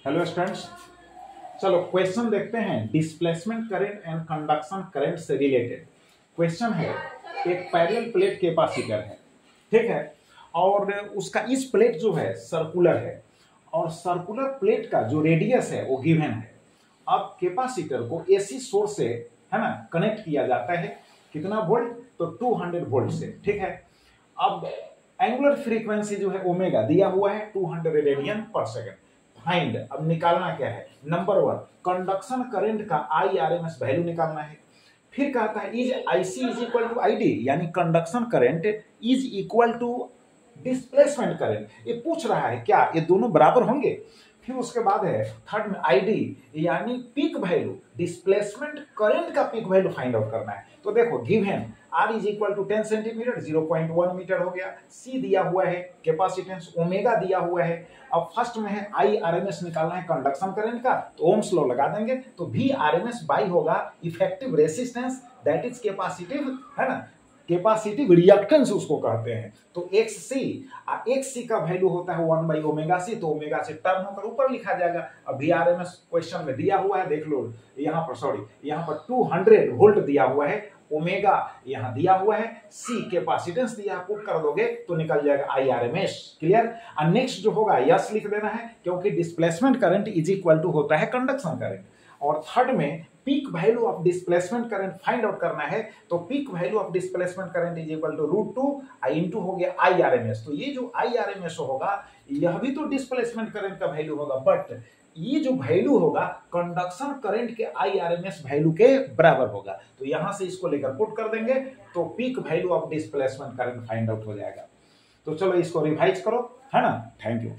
Hello students, चलो question देखते हैं। Displacement current and conduction current से रिलेटेड क्वेश्चन है। एक पैरेलल प्लेट कैपेसिटर है, ठीक है, और उसका इस प्लेट जो है सर्कुलर है और सर्कुलर प्लेट का जो रेडियस है वो गिवन है। अब कैपेसिटर को एसी सोर्स से है ना कनेक्ट किया जाता है, कितना वोल्ट, तो 200 वोल्ट से, ठीक है। अब एंगुलर फ्रीक्वेंसी जो है ओमेगा दिया हुआ है 200 रेडियन पर सेकंड। फाइंड, अब निकालना क्या है। नंबर 1 कंडक्शन करंट का IRMS वैल्यू निकालना है। फिर कहता है is IC is equal to ID, यानी conduction current is equal to displacement current. ये पूछ रहा है क्या ये दोनों बराबर होंगे। फिर उसके बाद है थर्ड में ID यानी पीक वैल्यू, डिस्प्लेसमेंट करंट का पीक वैल्यू फाइंड आउट करना है। तो देखो given R is equal to 10 centimetre 0.1 metre हो गया, C दिया हुआ है, कैपेसिटेंस ओमेगा दिया हुआ है। अब फर्स्ट में है IRMS निकालना है कंडक्शन करंट का, तो ओम्स लॉ लगा देंगे, तो VRMS बाई होगा effective resistance, that is capacitive, है ना, कैपेसिटिव रिएक्टेंस उसको कहते हैं। तो XC का वैल्यू होता है 1/ओमेगा C, तो ओमेगा से टर्न होकर ऊपर लिखा जाएगा। अब VRMS क्वेश्चन में दिया हुआ है, देख लो यहाँ पर 200 वोल्ट दिया हुआ है, ओमेगा यहाँ दिया हुआ है, C कैपेसिटेंस दिया, पुट कर दोगे तो निकल जाएगा IRMS। क्लियर। और नेक्स्ट जो होगा यस लिख देना है, क्योंकि displacement current is equal to होता है कंडक्शन करंट। और थर्ड में peak value of displacement current find out करना है, तो peak value of displacement current is equal to √2 into हो गया IRMS। तो ये जो IRMS होगा यह भी तो डिस्प्लेसमेंट करंट का वैल्यू होगा, बट ये जो वैल्यू होगा कंडक्शन करंट के IRMS वैल्यू के बराबर होगा। तो यहां से इसको लेकर पुट कर देंगे तो peak value of displacement current find out हो जाएगा। तो चलो इसको रिवाइज करो, है ना। Thank you.